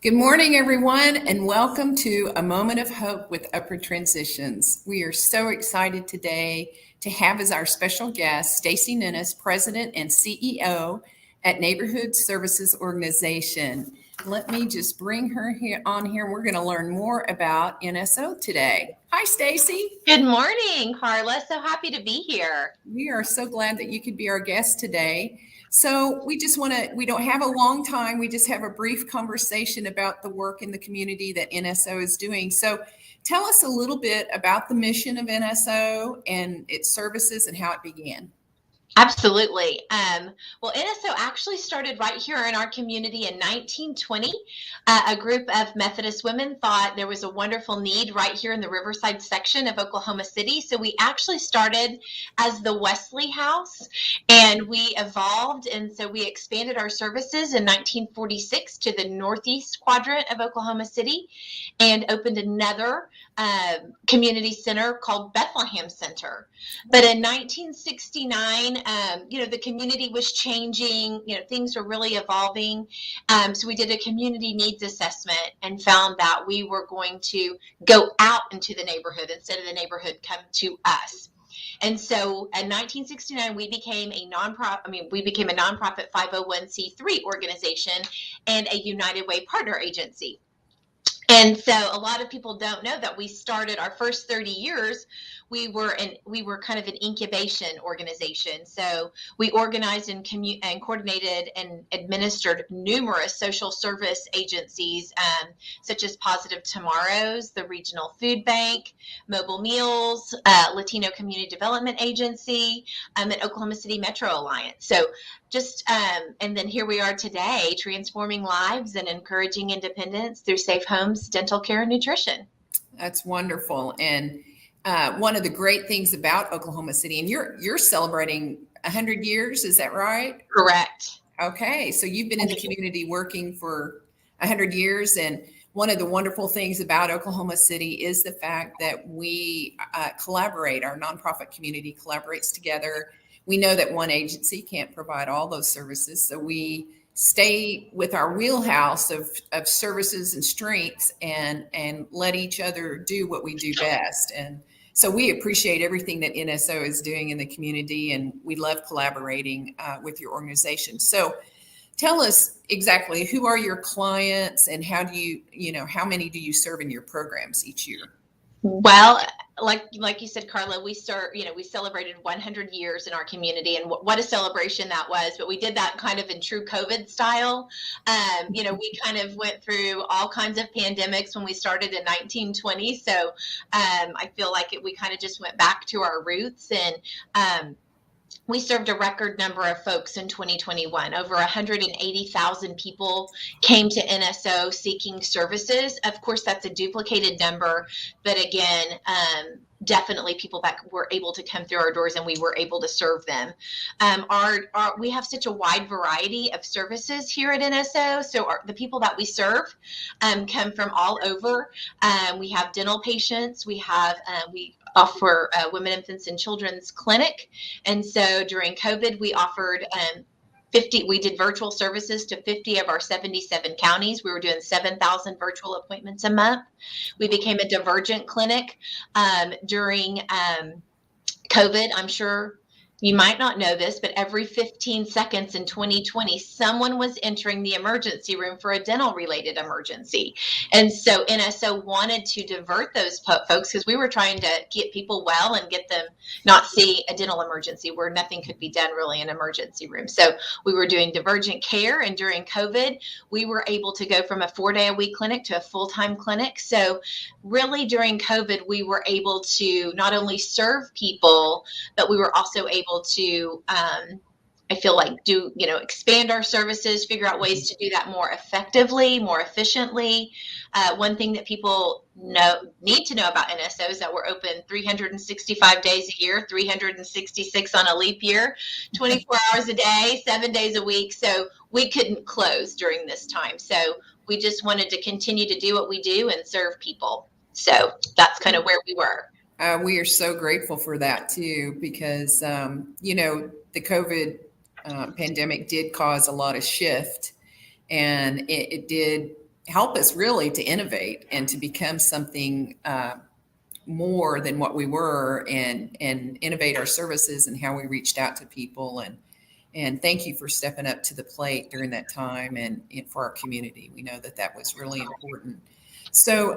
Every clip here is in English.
Good morning, everyone, and welcome to A Moment of Hope with Upward Transitions. We are so excited today to have as our special guest Stacy Nennis, President and CEO at Neighborhood Services Organization. Let me just bring her here on here. We're going to learn more about NSO today. Hi, Stacy. Good morning, Carla. So happy to be here. We are so glad that you could be our guest today. So we don't have a long time. We just have a brief conversation about the work in the community that NSO is doing. So tell us a little bit about the mission of NSO and its services and how it began. Absolutely. Well, NSO actually started right here in our community in 1920. A group of Methodist women thought there was a wonderful need right here in the Riverside section of Oklahoma City. So we actually started as the Wesley House, and we evolved. And so we expanded our services in 1946 to the northeast quadrant of Oklahoma City and opened another community center called Bethlehem Center. But in 1969, the community was changing, things were really evolving. So we did a community needs assessment and found that we were going to go out into the neighborhood instead of the neighborhood come to us. And so in 1969, we became a nonprofit 501c3 organization and a United Way partner agency. And so a lot of people don't know that we started our first 30 years. We were kind of an incubation organization. So we organized and coordinated and administered numerous social service agencies, such as Positive Tomorrows, the Regional Food Bank, Mobile Meals, Latino Community Development Agency, and Oklahoma City Metro Alliance. So and then here we are today, transforming lives and encouraging independence through safe homes, dental care, and nutrition. That's wonderful. And one of the great things about Oklahoma City, and you're celebrating 100 years, is that right? Correct. Okay, so you've been in the community working for 100 years, and one of the wonderful things about Oklahoma City is the fact that we collaborate. Our nonprofit community collaborates together. We know that one agency can't provide all those services, so we stay with our wheelhouse of services and strengths and let each other do what we do best. And so we appreciate everything that NSO is doing in the community, and we love collaborating with your organization. So tell us exactly who are your clients and how many do you serve in your programs each year? Well, like you said, Carla, we celebrated 100 years in our community, and what a celebration that was. But we did that kind of in true COVID style. We kind of went through all kinds of pandemics when we started in 1920. So I feel like we kind of just went back to our roots, and we served a record number of folks in 2021. Over 180,000 people came to NSO seeking services. Of course, that's a duplicated number, but again, definitely people that were able to come through our doors and we were able to serve them. We have such a wide variety of services here at NSO. So the people that we serve come from all over. We have dental patients. We offer women, infants, and children's clinic. And so during COVID, we offered we did virtual services to 50 of our 77 counties. We were doing 7,000 virtual appointments a month. We became a Divergent clinic during COVID. I'm sure you might not know this, but every 15 seconds in 2020, someone was entering the emergency room for a dental-related emergency. And so NSO wanted to divert those folks because we were trying to get people well and get them not see a dental emergency where nothing could be done really in an emergency room. So we were doing Divergent care, and during COVID, we were able to go from a 4-day-a-week clinic to a full-time clinic. So really during COVID, we were able to not only serve people, but we were also able to I feel like expand our services, figure out ways to do that more effectively, more efficiently. One thing that people need to know about NSO is that we're open 365 days a year, 366 on a leap year, 24 hours a day, 7 days a week. So we couldn't close during this time. So we just wanted to continue to do what we do and serve people. So that's kind of where we were. We are so grateful for that too, because, the COVID pandemic did cause a lot of shift, and it did help us really to innovate and to become something more than what we were, and innovate our services and how we reached out to people. And thank you for stepping up to the plate during that time, and for our community. We know that that was really important. So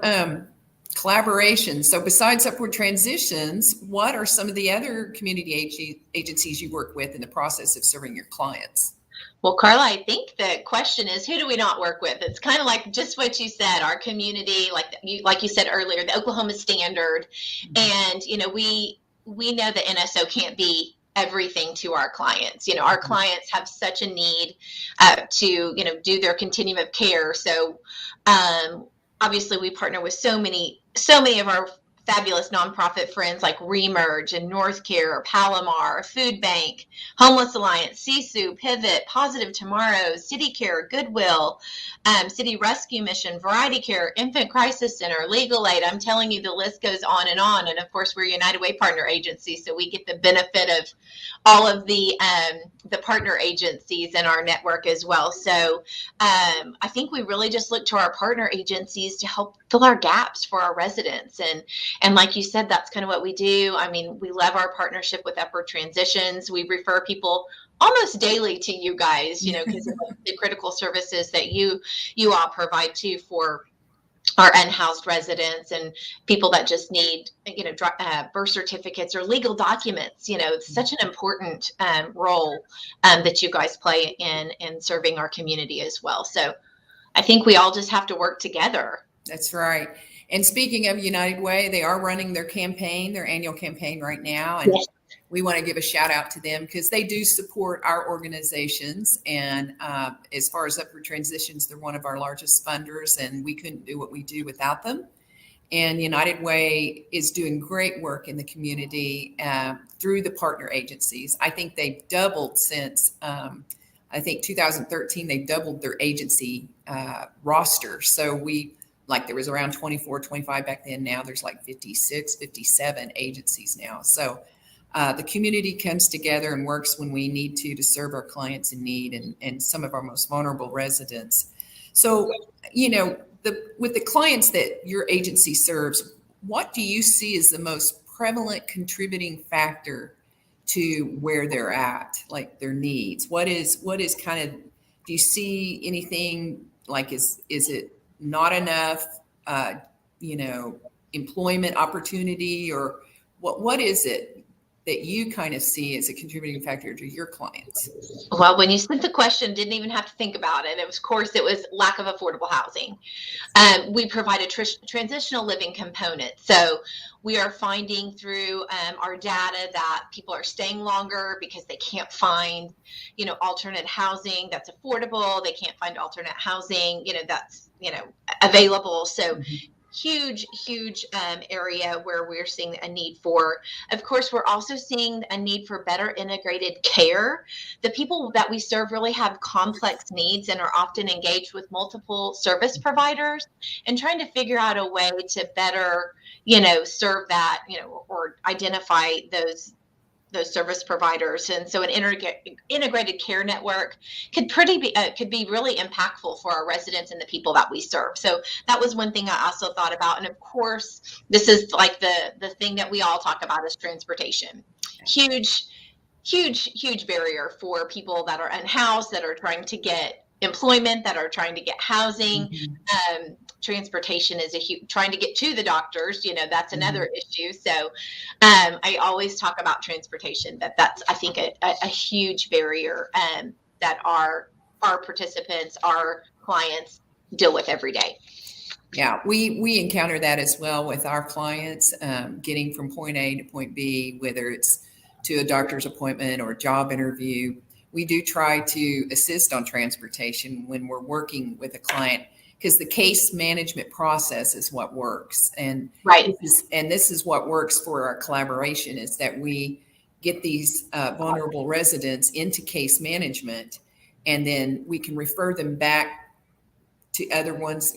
collaboration. So besides Upward Transitions, what are some of the other community agencies you work with in the process of serving your clients? Well, Carla, I think the question is, who do we not work with? It's kind of like just what you said, our community, like you said earlier, the Oklahoma Standard. And, we know that NSO can't be everything to our clients. Our clients have such a need to, do their continuum of care. So obviously we partner with so many of our fabulous nonprofit friends like Remerge and North Care, Palomar, Food Bank, Homeless Alliance, CSU, Pivot, Positive Tomorrow, City Care, Goodwill, City Rescue Mission, Variety Care, Infant Crisis Center, Legal Aid. I'm telling you, the list goes on. And of course, we're a United Way partner agency, so we get the benefit of all of the partner agencies in our network as well. So I think we really just look to our partner agencies to help fill our gaps for our residents. And like you said, that's kind of what we do. I mean, we love our partnership with Upward Transitions. We refer people almost daily to you guys, because of the critical services that you all provide too for our unhoused residents and people that just need, birth certificates or legal documents. It's such an important role that you guys play in serving our community as well. So I think we all just have to work together. That's right. And speaking of United Way, they are running their annual campaign right now. And yes, we want to give a shout out to them because they do support our organizations. And as far as Upward Transitions, they're one of our largest funders, and we couldn't do what we do without them. And United Way is doing great work in the community through the partner agencies. I think they've doubled since, 2013, they've doubled their agency roster. So there was around 24, 25 back then. Now there's like 56, 57 agencies now. So the community comes together and works when we need to serve our clients in need and some of our most vulnerable residents. So, with the clients that your agency serves, what do you see as the most prevalent contributing factor to where they're at, like their needs? What is kind of, do you see anything like, is it not enough, employment opportunity, or what is it that you kind of see as a contributing factor to your clients? Well, when you sent the question, didn't even have to think about it. Of course, it was lack of affordable housing. We provide a transitional living component. So we are finding through our data that people are staying longer because they can't find, alternate housing that's affordable. They can't find alternate housing, that's, available. So huge area where we're seeing a need for. Of course, we're also seeing a need for better integrated care. The people that we serve really have complex needs and are often engaged with multiple service providers, and trying to figure out a way to better, serve that, or identify those service providers. And so an integrated care network could be really impactful for our residents and the people that we serve. So that was one thing I also thought about. And of course, this is like the thing that we all talk about is transportation. Huge barrier for people that are unhoused, that are trying to get employment, that are trying to get housing. Transportation is trying to get to the doctors, that's another issue. So I always talk about transportation, that's I think a huge barrier that our participants, our clients deal with every day. Yeah, we encounter that as well with our clients, getting from point A to point B, whether it's to a doctor's appointment or a job interview. We do try to assist on transportation when we're working with a client, because the case management process is what works. And right. This is what works for our collaboration, is that we get these vulnerable residents into case management, and then we can refer them back to other ones,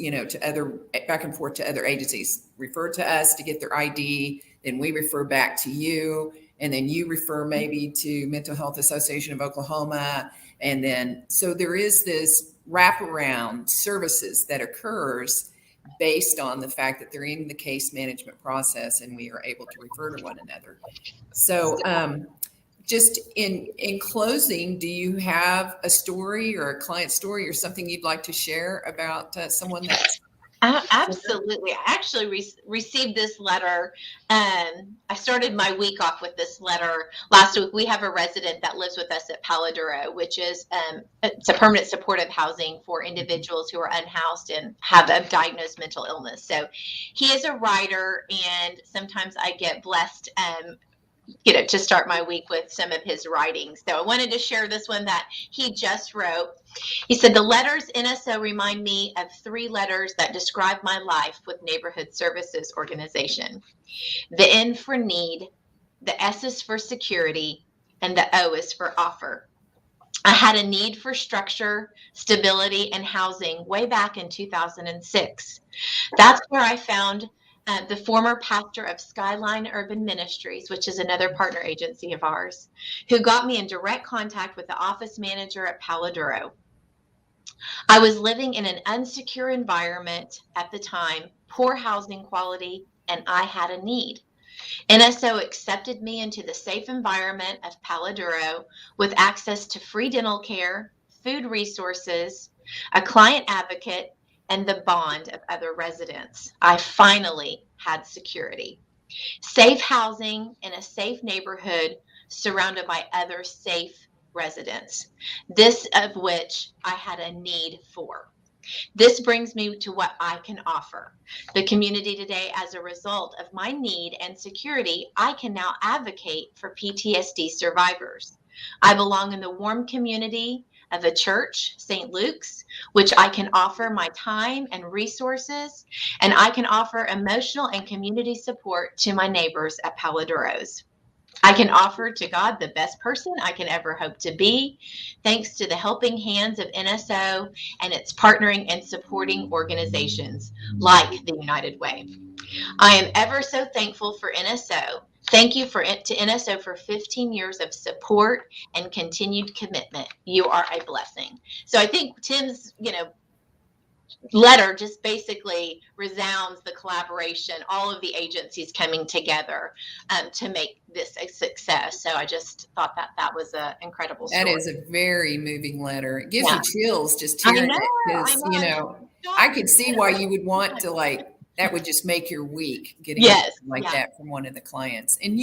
back and forth to other agencies. Refer to us to get their ID, then we refer back to you, and then you refer maybe to Mental Health Association of Oklahoma, And then, so there is this wraparound services that occurs based on the fact that they're in the case management process and we are able to refer to one another. So, just in closing, do you have a story or a client story or something you'd like to share about someone that's Absolutely. I actually received this letter. I started my week off with this letter last week. We have a resident that lives with us at Palo Duro, which is it's a permanent supportive housing for individuals who are unhoused and have a diagnosed mental illness. So he is a writer, and sometimes I get blessed to start my week with some of his writings. So I wanted to share this one that he just wrote. He said, "The letters NSO remind me of 3 letters that describe my life with Neighborhood Services Organization. The N for need, the S is for security, and the O is for offer. I had a need for structure, stability, and housing way back in 2006. That's where I found the former pastor of Skyline Urban Ministries, which is another partner agency of ours, who got me in direct contact with the office manager at Palo Duro. I was living in an unsecure environment at the time, poor housing quality, and I had a need. NSO accepted me into the safe environment of Palo Duro with access to free dental care, food resources, a client advocate, and the bond of other residents. I finally had security. Safe housing in a safe neighborhood surrounded by other safe residents, this of which I had a need for. This brings me to what I can offer the community today. As a result of my need and security, I can now advocate for PTSD survivors. I belong in the warm community of a church, St. Luke's, which I can offer my time and resources, and I can offer emotional and community support to my neighbors at Palo Duro's. I can offer to God the best person I can ever hope to be, thanks to the helping hands of NSO and its partnering and supporting organizations like the United Way. I am ever so thankful for NSO. Thank you to NSO for 15 years of support and continued commitment. You are a blessing." So I think Tim's, letter just basically resounds the collaboration, all of the agencies coming together to make this a success. So I just thought that was an incredible story. That is a very moving letter. It gives you chills just I hearing know, it because, I could see why you would want to that would just make your week getting that from one of the clients. And,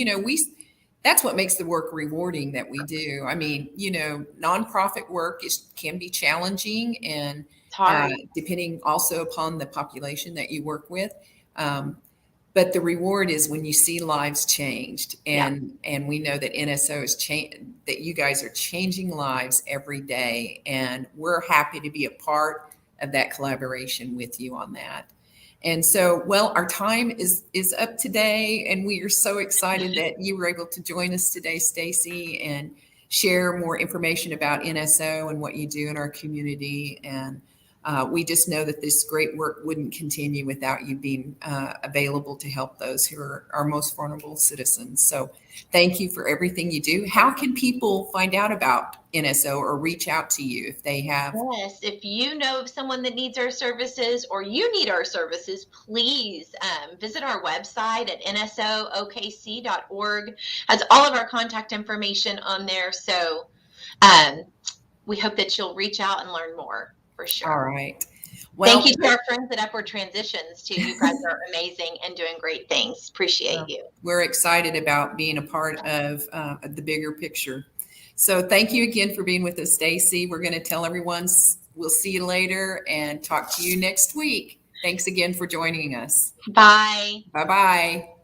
that's what makes the work rewarding that we do. I mean, nonprofit work can be challenging and depending also upon the population that you work with. But the reward is when you see lives changed, and we know that NSO is that you guys are changing lives every day, and we're happy to be a part of that collaboration with you on that. And so, well, our time is up today, and we are so excited that you were able to join us today, Stacy, and share more information about NSO and what you do in our community. And we just know that this great work wouldn't continue without you being available to help those who are our most vulnerable citizens. So thank you for everything you do. How can people find out about NSO or reach out to you if they have? Yes, if you know of someone that needs our services or you need our services, please visit our website at nsookc.org. Has all of our contact information on there. So we hope that you'll reach out and learn more. For sure. All right. Well, thank you to our friends at Upward Transitions too. You guys are amazing and doing great things. Appreciate you. We're excited about being a part of the bigger picture. So thank you again for being with us, Stacy. We're going to tell everyone we'll see you later and talk to you next week. Thanks again for joining us. Bye. Bye-bye.